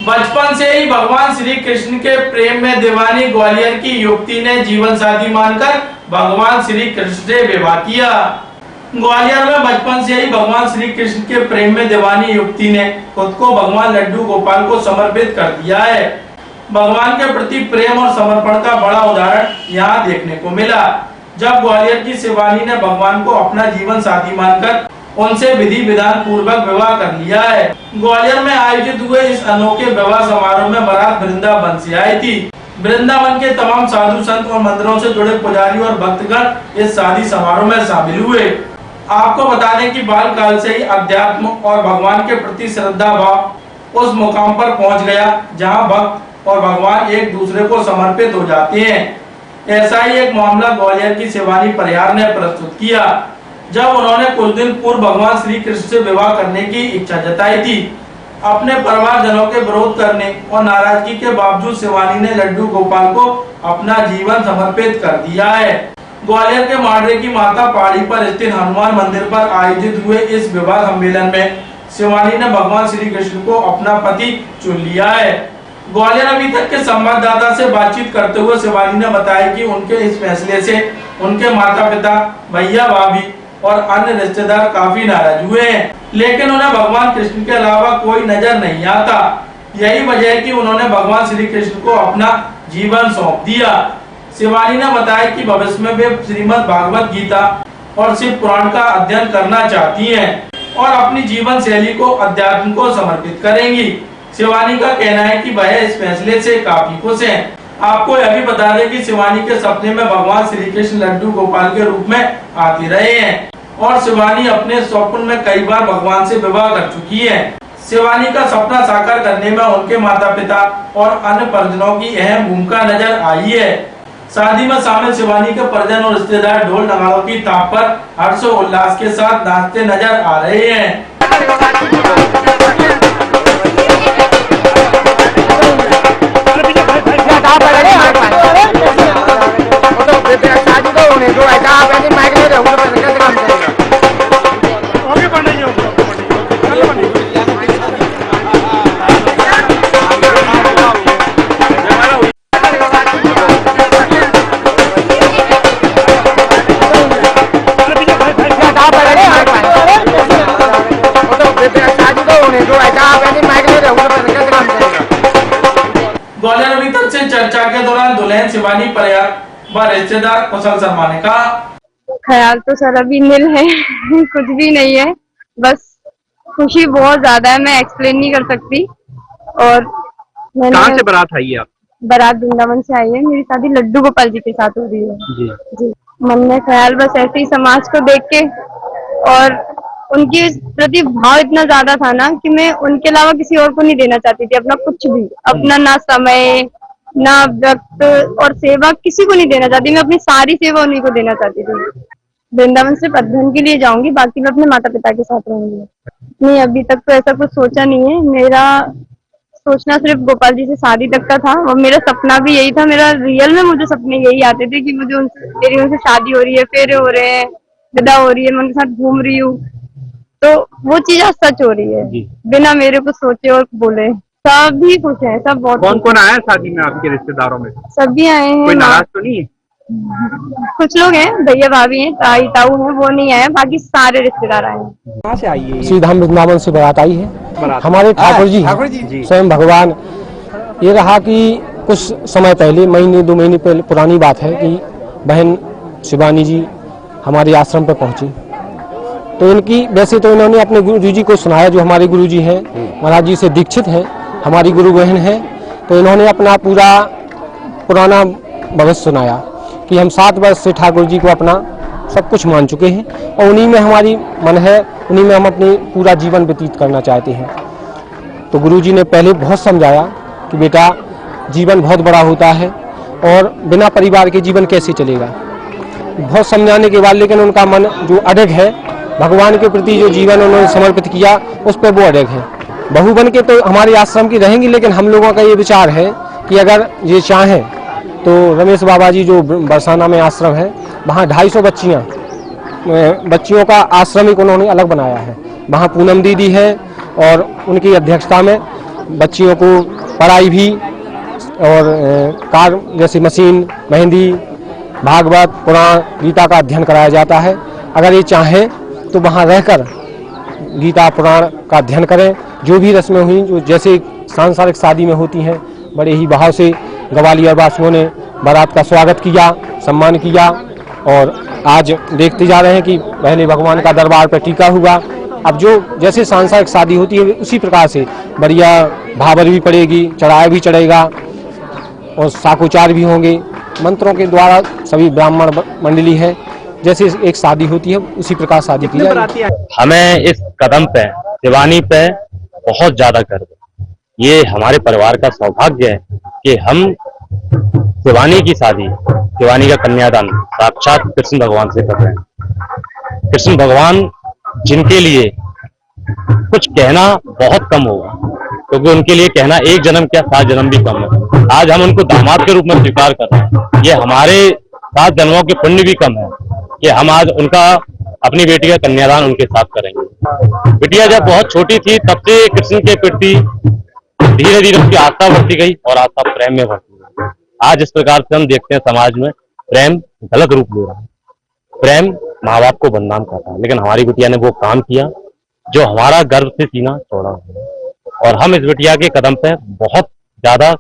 बचपन से ही भगवान श्री कृष्ण के प्रेम में दीवानी ग्वालियर की युवती ने जीवन साथी मानकर भगवान श्री कृष्ण से विवाह किया। ग्वालियर में बचपन से ही भगवान श्री कृष्ण के प्रेम में दीवानी युवती ने खुद को भगवान लड्डू गोपाल को समर्पित कर दिया है। भगवान के प्रति प्रेम और समर्पण का बड़ा उदाहरण यहाँ देखने को मिला, जब ग्वालियर की शिवानी ने भगवान को अपना जीवन साथी मानकर उनसे विधि विधान पूर्वक विवाह कर लिया है। ग्वालियर में आयोजित हुए इस अनोखे विवाह समारोह में बारात वृंदावन से आई थी। वृंदावन के तमाम साधु संत और मंदिरों से जुड़े पुजारी और भक्तगण इस शादी समारोह में शामिल हुए। आपको बता दें कि बाल काल से ही अध्यात्म और भगवान के प्रति श्रद्धा भाव उस मुकाम पर पहुंच गया जहां भक्त और भगवान एक दूसरे को समर्पित हो जाते हैं। ऐसा ही एक मामला ग्वालियर की शिवानी परिहार ने प्रस्तुत किया, जब उन्होंने कुछ दिन पूर्व भगवान श्री कृष्ण से विवाह करने की इच्छा जताई थी। अपने परिवारजनों के विरोध करने और नाराजगी के बावजूद शिवानी ने लड्डू गोपाल को अपना जीवन समर्पित कर दिया है। ग्वालियर के माडरे की माता पहाड़ी पर स्थित हनुमान मंदिर पर आयोजित हुए इस विवाह सम्मेलन में शिवानी ने भगवान श्री कृष्ण को अपना पति चुन लिया है। ग्वालियर अभी तक के संवाददाता से बातचीत करते हुए शिवानी ने बताया कि उनके इस फैसले से उनके माता पिता, भैया भाभी और अन्य रिश्तेदार काफी नाराज हुए हैं, लेकिन उन्हें भगवान कृष्ण के अलावा कोई नजर नहीं आता। यही वजह है कि उन्होंने भगवान श्री कृष्ण को अपना जीवन सौंप दिया। शिवानी ने बताया कि भविष्य में वे श्रीमद् भागवत गीता और शिव पुराण का अध्ययन करना चाहती हैं और अपनी जीवन शैली को अध्यात्म को समर्पित करेंगी। शिवानी का कहना है कि वह इस फैसले से काफी खुश हैं। आपको यह भी बता दें कि शिवानी के सपने में भगवान श्री कृष्ण लड्डू गोपाल के रूप में आते रहे हैं और शिवानी अपने स्वप्न में कई बार भगवान से विवाह कर चुकी है। शिवानी का सपना साकार करने में उनके माता पिता और अन्य परिजनों की अहम भूमिका नजर आई है। शादी में शामिल शिवानी के परिजन और रिश्तेदार ढोल नगाड़ों की ताप पर हर्षोल्लास के साथ नाचते नजर आ रहे हैं। ग्वालियर अभी तक से चर्चा के दौरान दुल्हन शिवानी परिहार व रिश्तेदार कुशल शर्मा ने कहा, ख्याल तो सर अभी नील है कुछ भी नहीं है, बस खुशी बहुत ज्यादा है, मैं एक्सप्लेन नहीं कर सकती। और कहाँ से बारात आई है आप? बारात वृंदावन से आई है। मेरी शादी लड्डू गोपाल जी के साथ हो रही है। जी मन में ख्याल बस ऐसे ही समाज को देख के और उनके प्रति भाव इतना ज्यादा था ना कि मैं उनके अलावा किसी और को नहीं देना चाहती थी अपना कुछ भी, अपना ना समय ना वक्त और सेवा किसी को नहीं देना चाहती। मैं अपनी सारी सेवा उन्हीं को देना चाहती थी। वृंदावन सिर्फ अध्ययन के लिए जाऊंगी, बाकी मैं अपने माता पिता के साथ रहूंगी। नहीं अभी तक तो ऐसा कुछ सोचा नहीं है। मेरा सोचना सिर्फ गोपाल जी से शादी तक का था और मेरा सपना भी यही था। मेरा रियल में मुझे सपने यही आते थे कि मुझे मेरी उनसे शादी हो रही है, फेरे हो रहे हैं, विदा हो रही है, मैं उनके साथ घूम रही हूँ, तो वो चीज आज सच हो रही है बिना मेरे को सोचे और बोले। सभी खुश है, सब बहुत। कौन कौन आया शादी में आपके रिश्तेदारों में? सभी आए हैं। कोई नाराज तो नहीं है? कुछ लोग हैं, भैया भाभी हैं, ताई ताऊ हैं, वो नहीं आए, बाकी सारे रिश्तेदार आए हैं। कहाँ से आई है? श्री धाम वृंदावन से बारात आई है। हमारे ठाकुर जी स्वयं भगवान। ये रहा कि कुछ समय पहले, महीने 2 महीने पहले पुरानी बात है कि बहन शिवानी जी हमारे आश्रम पर पहुंची, तो इनकी वैसे तो इन्होंने अपने गुरु जी को सुनाया, जो हमारे गुरु जी हैं, महाराज जी से दीक्षित हैं, हमारी गुरु बहन है, तो इन्होंने अपना पूरा पुराना भविष्य सुनाया कि हम 7 वर्ष से ठाकुर जी को अपना सब कुछ मान चुके हैं और उन्हीं में हमारी मन है, उन्हीं में हम अपनी पूरा जीवन व्यतीत करना चाहते हैं। तो गुरु जी ने पहले बहुत समझाया कि बेटा जीवन बहुत बड़ा होता है और बिना परिवार के जीवन कैसे चलेगा। बहुत समझाने के बाद लेकिन उनका मन जो अड़ग है, भगवान के प्रति जो जीवन उन्होंने समर्पित किया, उस पर वो अड़ग है। बहू बन के तो हमारे आश्रम की रहेंगी, लेकिन हम लोगों का ये विचार है कि अगर ये चाहें तो रमेश बाबा जी जो बरसाना में आश्रम है, वहाँ 250 बच्चियों का आश्रम एक उन्होंने अलग बनाया है। वहाँ पूनम दीदी है और उनकी अध्यक्षता में बच्चियों को पढ़ाई भी और कार जैसे मशीन, मेहंदी, भागवत, पुराण, गीता का अध्ययन कराया जाता है। अगर ये चाहें तो वहाँ रहकर गीता पुराण का अध्ययन करें। जो भी रस्में हुई जो जैसे सांसारिक शादी में होती हैं, बड़े ही भाव से ग्वालियर वासियों ने बारात का स्वागत किया, सम्मान किया। और आज देखते जा रहे हैं कि पहले भगवान का दरबार पर टीका हुआ, अब जो जैसे सांसारिक शादी होती है उसी प्रकार से बढ़िया भाबर भी पड़ेगी, चढ़ाया भी चढ़ेगा और साकोचार भी होंगे। मंत्रों के द्वारा सभी ब्राह्मण मंडली है, जैसे एक शादी होती है उसी प्रकार शादी की जाएगी। हमें इस कदम पे, दीवानी पे बहुत ज्यादा गर्व है। ये हमारे परिवार का सौभाग्य है कि हम दीवानी की शादी, दीवानी का कन्यादान साक्षात कृष्ण भगवान से कर रहे हैं। कृष्ण भगवान जिनके लिए कुछ कहना बहुत कम होगा, क्योंकि उनके लिए कहना एक जन्म क्या 7 जन्म भी कम है। आज हम उनको दामाद के रूप में स्वीकार कर रहे हैं। ये हमारे 7 जन्मों के पुण्य भी कम है कि हम आज उनका, अपनी बेटी का कन्यादान उनके साथ करेंगे। बिटिया जब बहुत छोटी थी तब से कृष्ण के प्रति धीरे धीरे उसकी आस्था बढ़ती गई और आस्था प्रेम में बढ़ती गई। आज इस प्रकार से हम देखते हैं समाज में प्रेम गलत रूप ले रहा है। प्रेम माँ बाप को बदनाम करता है, लेकिन हमारी बिटिया ने वो काम किया जो हमारा गर्व से सीना चौड़ा हो। और हम इस बिटिया के कदम पे बहुत ज्यादा